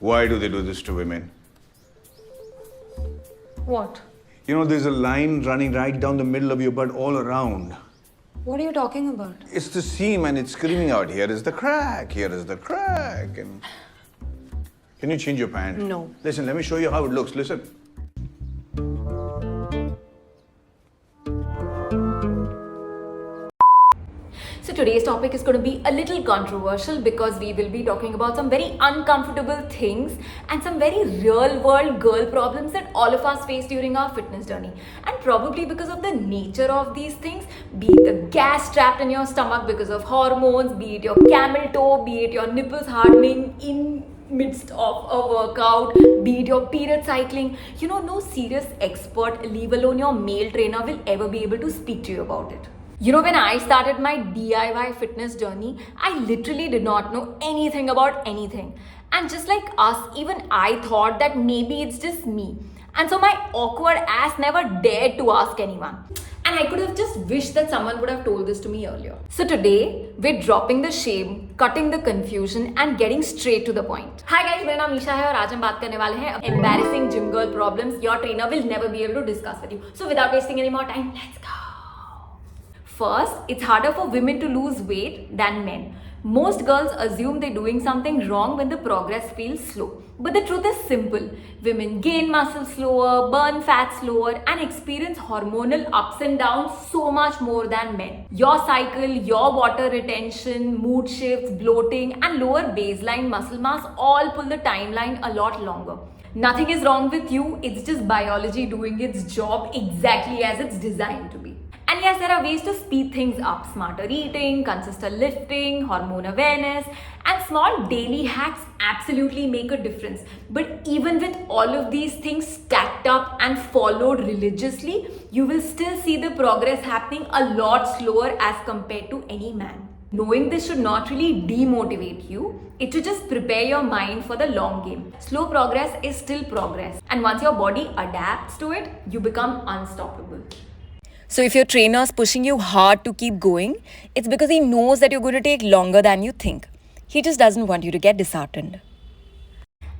Why do they do this to women? What? You know, there's a line running right down the middle of your butt all around. What are you talking about? It's the seam and it's screaming out, here is the crack, here is the crack. And can you change your pant? No. Listen, let me show you how it looks. Listen. So today's topic is going to be a little controversial because we will be talking about some very uncomfortable things and some very real world girl problems that all of us face during our fitness journey. And probably because of the nature of these things, be it the gas trapped in your stomach because of hormones, be it your camel toe, be it your nipples hardening in midst of a workout, be it your period cycling, no serious expert, leave alone your male trainer, will ever be able to speak to you about it. When I started my DIY fitness journey, I literally did not know anything about anything. And just like us, even I thought that maybe it's just me. And so my awkward ass never dared to ask anyone. And I could have just wished that someone would have told this to me earlier. So today, we're dropping the shame, cutting the confusion and getting straight to the point. Hi guys, मेरा नाम ईशा है और आज हम बात करने वाले हैं embarrassing gym girl problems your trainer will never be able to discuss with you. So without wasting any more time, let's go. First, it's harder for women to lose weight than men. Most girls assume they're doing something wrong when the progress feels slow. But the truth is simple. Women gain muscle slower, burn fat slower, and experience hormonal ups and downs so much more than men. Your cycle, your water retention, mood shifts, bloating, and lower baseline muscle mass all pull the timeline a lot longer. Nothing is wrong with you, it's just biology doing its job exactly as it's designed to be. And yes, there are ways to speed things up. Smarter eating, consistent lifting, hormone awareness, and small daily hacks absolutely make a difference. But even with all of these things stacked up and followed religiously, you will still see the progress happening a lot slower as compared to any man. Knowing this should not really demotivate you. It should just prepare your mind for the long game. Slow progress is still progress. And once your body adapts to it, you become unstoppable. So if your trainer is pushing you hard to keep going, it's because he knows that you're going to take longer than you think. He just doesn't want you to get disheartened.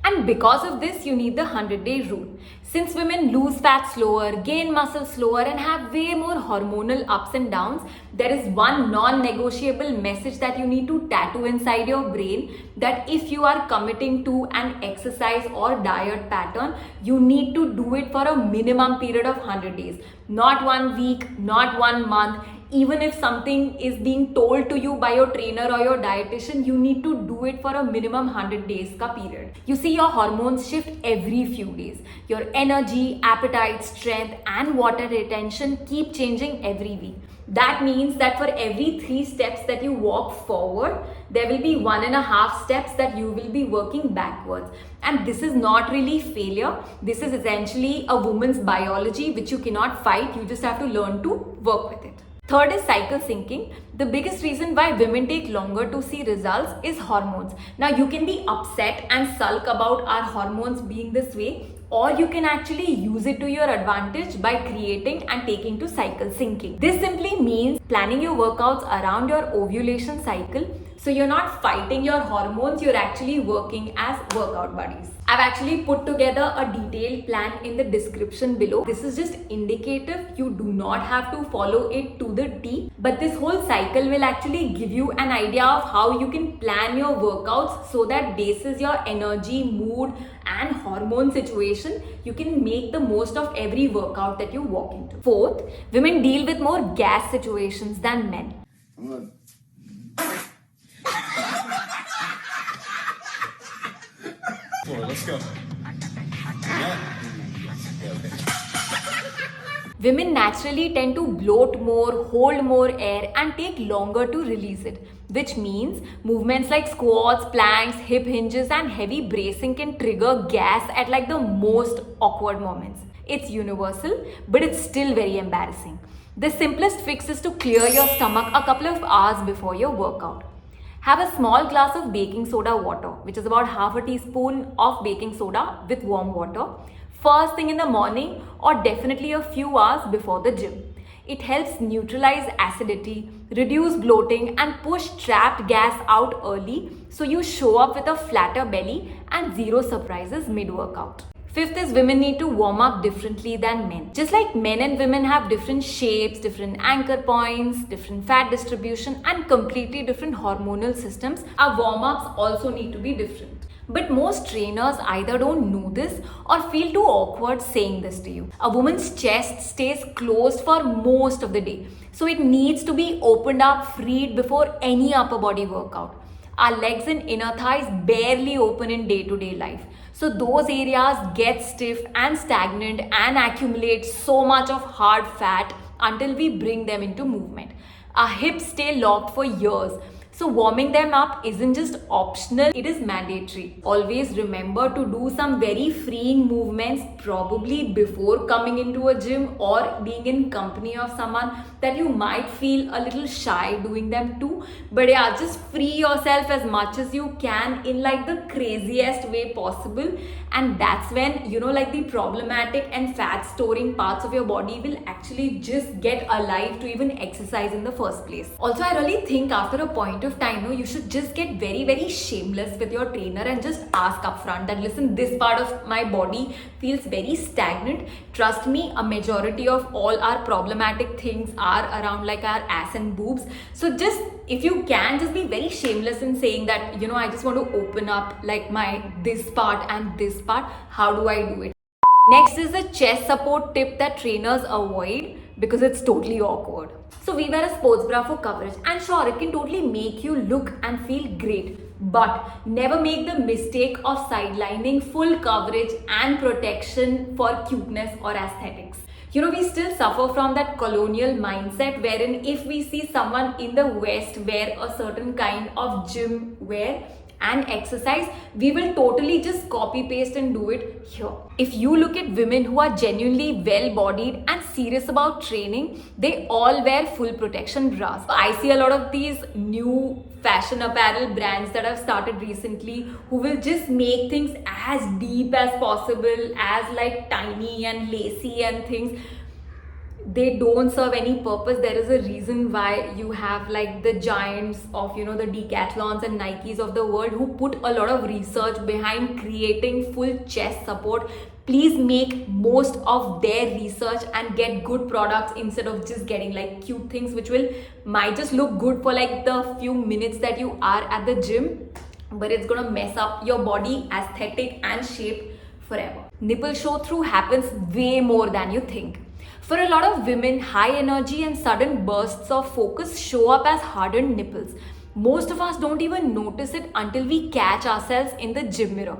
And because of this, you need the 100-day rule. Since women lose fat slower, gain muscle slower, and have way more hormonal ups and downs, there is one non-negotiable message that you need to tattoo inside your brain, that if you are committing to an exercise or diet pattern, you need to do it for a minimum period of 100 days. Not 1 week, not 1 month. Even if something is being told to you by your trainer or your dietitian, you need to do it for a minimum 100 days ka period. You see, your hormones shift every few days. Your energy, appetite, strength and water retention keep changing every week. That means that for every 3 steps that you walk forward, there will be 1.5 steps that you will be working backwards. And this is not really failure. This is essentially a woman's biology which you cannot fight. You just have to learn to work with it. Third is cycle syncing. The biggest reason why women take longer to see results is hormones. Now you can be upset and sulk about our hormones being this way, or you can actually use it to your advantage by creating and taking to cycle syncing. This simply means planning your workouts around your ovulation cycle. So you're not fighting your hormones, you're actually working as workout buddies. I've actually put together a detailed plan in the description below. This is just indicative. You do not have to follow it to the T. But this whole cycle will actually give you an idea of how you can plan your workouts so that basis your energy, mood and hormone situation, you can make the most of every workout that you walk into. Fourth, women deal with more gas situations than men. Let's go. Women naturally tend to bloat more, hold more air and take longer to release it, which means movements like squats, planks, hip hinges and heavy bracing can trigger gas at like the most awkward moments. It's universal, but it's still very embarrassing. The simplest fix is to clear your stomach a couple of hours before your workout. Have a small glass of baking soda water, which is about half a teaspoon of baking soda with warm water, first thing in the morning or definitely a few hours before the gym. It helps neutralize acidity, reduce bloating, and push trapped gas out early so you show up with a flatter belly and zero surprises mid-workout. Fifth is women need to warm up differently than men. Just like men and women have different shapes, different anchor points, different fat distribution, and completely different hormonal systems, our warm-ups also need to be different. But most trainers either don't know this or feel too awkward saying this to you. A woman's chest stays closed for most of the day, so it needs to be opened up, freed before any upper body workout. Our legs and inner thighs barely open in day-to-day life. So those areas get stiff and stagnant and accumulate so much of hard fat until we bring them into movement. Our hips stay locked for years. So warming them up isn't just optional, it is mandatory. Always remember to do some very freeing movements, probably before coming into a gym or being in company of someone that you might feel a little shy doing them too. But yeah, just free yourself as much as you can in like the craziest way possible. And that's when, like the problematic and fat storing parts of your body will actually just get alive to even exercise in the first place. Also, I really think after a point of time, you should just get very, very shameless with your trainer and just ask upfront that, listen, this part of my body feels very stagnant. Trust me, a majority of all our problematic things are around like our ass and boobs. So just, if you can, just be very shameless in saying that, I just want to open up like my this part and this part. How do I do it? Next is the chest support tip that trainers avoid because it's totally awkward. So we wear a sports bra for coverage, and sure, it can totally make you look and feel great, but never make the mistake of sidelining full coverage and protection for cuteness or aesthetics. We still suffer from that colonial mindset wherein if we see someone in the West wear a certain kind of gym wear and exercise, we will totally just copy paste and do it here. If you look at women who are genuinely well bodied and serious about training, they all wear full protection bras. I see a lot of these new fashion apparel brands that have started recently who will just make things as deep as possible, as like tiny and lacy and things. They don't serve any purpose. There is a reason why you have like the giants of the Decathlons and Nikes of the world who put a lot of research behind creating full chest support. Please make most of their research and get good products instead of just getting like cute things which might just look good for like the few minutes that you are at the gym, but it's gonna mess up your body aesthetic and shape forever. Nipple show through happens way more than you think. For a lot of women, high energy and sudden bursts of focus show up as hardened nipples. Most of us don't even notice it until we catch ourselves in the gym mirror.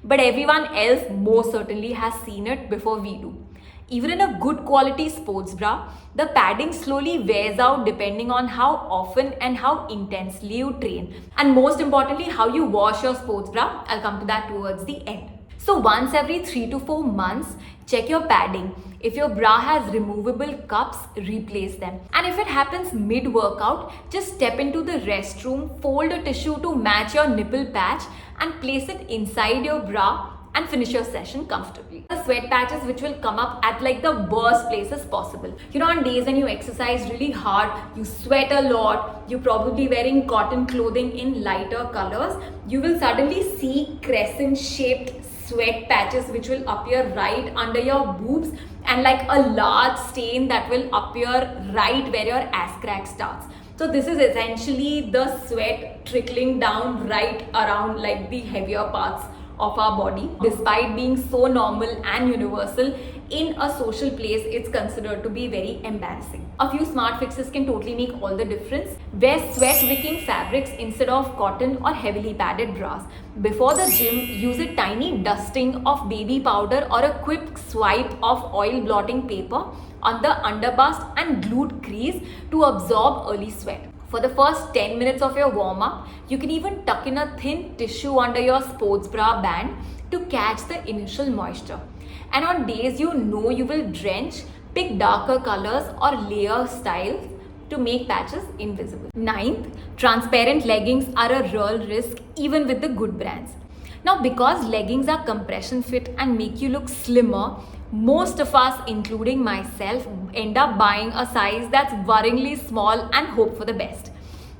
But everyone else most certainly has seen it before we do. Even in a good quality sports bra, the padding slowly wears out depending on how often and how intensely you train. And most importantly, how you wash your sports bra. I'll come to that towards the end. So once every 3 to 4 months, check your padding. If your bra has removable cups, replace them. And if it happens mid-workout, just step into the restroom, fold a tissue to match your nipple patch and place it inside your bra and finish your session comfortably. The sweat patches which will come up at like the worst places possible. On days when you exercise really hard, you sweat a lot, you're probably wearing cotton clothing in lighter colors, you will suddenly see crescent shaped sweat patches which will appear right under your boobs and like a large stain that will appear right where your ass crack starts. So this is essentially the sweat trickling down right around like the heavier parts of our body. Despite being so normal and universal, in a social place, it's considered to be very embarrassing. A few smart fixes can totally make all the difference. Wear sweat-wicking fabrics instead of cotton or heavily padded bras. Before the gym, use a tiny dusting of baby powder or a quick swipe of oil blotting paper on the underbust and glute crease to absorb early sweat. For the first 10 minutes of your warm-up, you can even tuck in a thin tissue under your sports bra band to catch the initial moisture. And on days you know you will drench, pick darker colors or layer styles to make patches invisible. Ninth, transparent leggings are a real risk even with the good brands. Now, because leggings are compression fit and make you look slimmer, Most of us, including myself, end up buying a size that's worryingly small and hope for the best.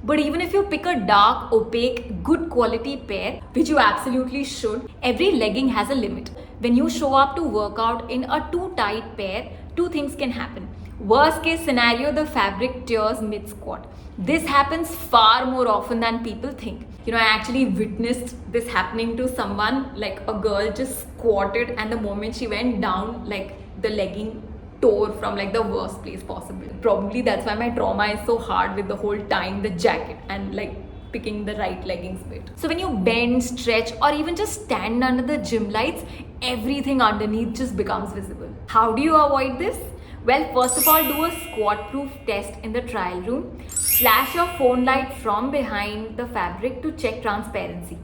But even if you pick a dark, opaque, good quality pair, which you absolutely should, every legging has a limit. When you show up to work out in a too tight pair, two things can happen. Worst case scenario, the fabric tears mid squat. This happens far more often than people think. I actually witnessed this happening to someone, like a girl just squatted, and the moment she went down, like the legging tore from like the worst place possible. Probably that's why my trauma is so hard with the whole tying the jacket and like picking the right leggings bit. So when you bend, stretch, or even just stand under the gym lights, everything underneath just becomes visible. How do you avoid this? Well, first of all, do a squat proof test in the trial room. Flash your phone light from behind the fabric to check transparency.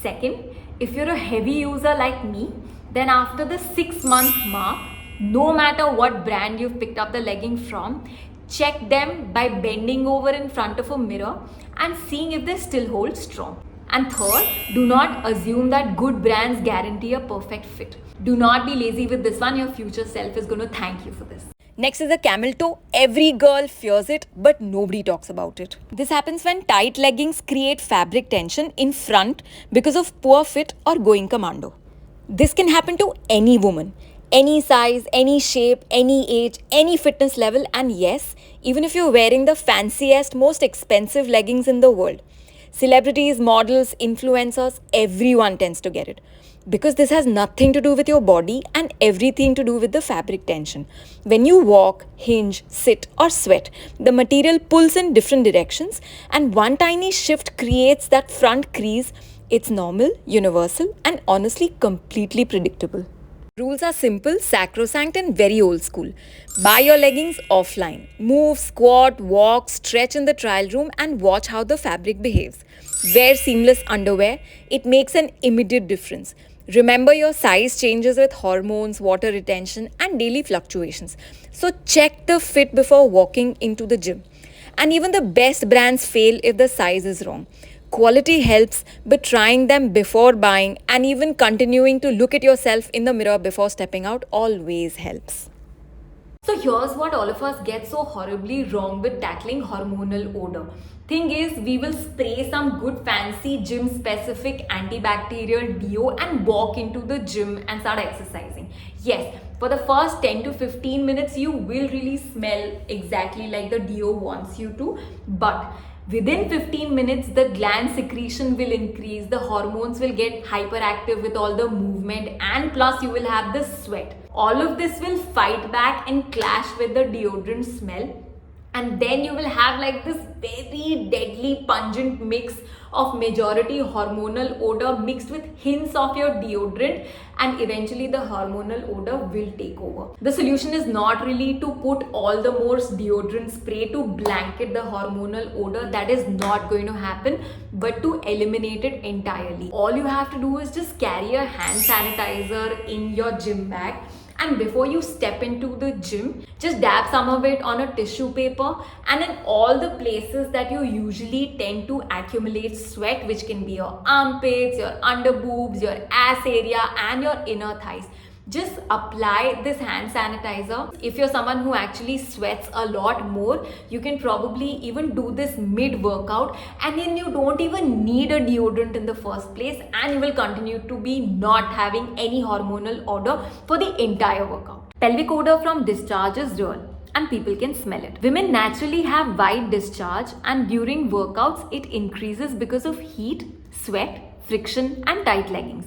Second, if you're a heavy user like me, then after the 6-month mark, no matter what brand you've picked up the legging from, check them by bending over in front of a mirror and seeing if they still hold strong. And third, do not assume that good brands guarantee a perfect fit. Do not be lazy with this one. Your future self is going to thank you for this. Next is the camel toe. Every girl fears it, but nobody talks about it. This happens when tight leggings create fabric tension in front because of poor fit or going commando. This can happen to any woman, any size, any shape, any age, any fitness level, and yes, even if you're wearing the fanciest, most expensive leggings in the world. Celebrities, models, influencers, everyone tends to get it. Because this has nothing to do with your body and everything to do with the fabric tension. When you walk, hinge, sit, or sweat, the material pulls in different directions, and one tiny shift creates that front crease. It's normal, universal, and honestly completely predictable. Rules are simple, sacrosanct, and very old school. Buy your leggings offline. Move, squat, walk, stretch in the trial room, and watch how the fabric behaves. Wear seamless underwear. It makes an immediate difference. Remember, your size changes with hormones, water retention, and daily fluctuations. So check the fit before walking into the gym. And even the best brands fail if the size is wrong. Quality helps, but trying them before buying and even continuing to look at yourself in the mirror before stepping out always helps. So here's what all of us get so horribly wrong with tackling hormonal odor. Thing is, we will spray some good fancy gym specific antibacterial deo and walk into the gym and start exercising. Yes, for the first 10 to 15 minutes, you will really smell exactly like the deo wants you to, but within 15 minutes, the gland secretion will increase, the hormones will get hyperactive with all the movement, and plus you will have the sweat. All of this will fight back and clash with the deodorant smell. And then you will have like this very deadly pungent mix of majority hormonal odor mixed with hints of your deodorant, and eventually the hormonal odor will take over. The solution is not really to put all the more deodorant spray to blanket the hormonal odor. That is not going to happen, but to eliminate it entirely. All you have to do is just carry a hand sanitizer in your gym bag. And before you step into the gym, just dab some of it on a tissue paper, and in all the places that you usually tend to accumulate sweat, which can be your armpits, your under boobs, your ass area, and your inner thighs, just apply this hand sanitizer. If you're someone who actually sweats a lot more, you can probably even do this mid-workout, and then you don't even need a deodorant in the first place, and you will continue to be not having any hormonal odor for the entire workout. Pelvic odor from discharge is real, and people can smell it. Women naturally have white discharge, and during workouts it increases because of heat, sweat, friction, and tight leggings.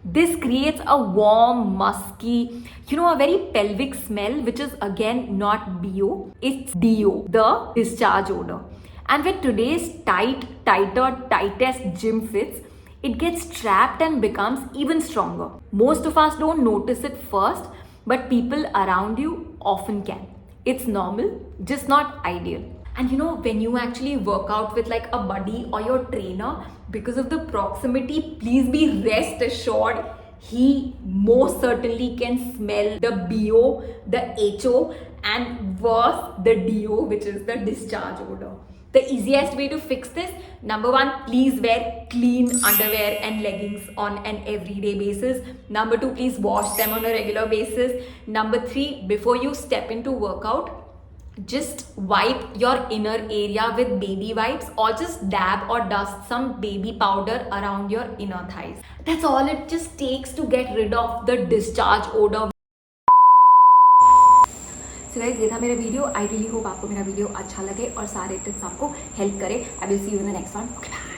This creates a warm, musky, a very pelvic smell, which is again not BO, it's DO, the discharge odor. And with today's tightest gym fits, it gets trapped and becomes even stronger. Most of us don't notice it first, but people around you often can. It's normal, just not ideal. And when you actually work out with like a buddy or your trainer, because of the proximity, please be rest assured, he most certainly can smell the BO, the HO, and worse, the DO, which is the discharge odor. The easiest way to fix this, number one, please wear clean underwear and leggings on an everyday basis. Number two, please wash them on a regular basis. Number three, before you step into workout, just wipe your inner area with baby wipes or just dab or dust some baby powder around your inner thighs. That's all it just takes to get rid of the discharge odor. So guys, ये था मेरा video. I really hope आपको मेरा video अच्छा लगे और सारे tips आपको हेल्प करे. I will see you in the next one. Okay, bye.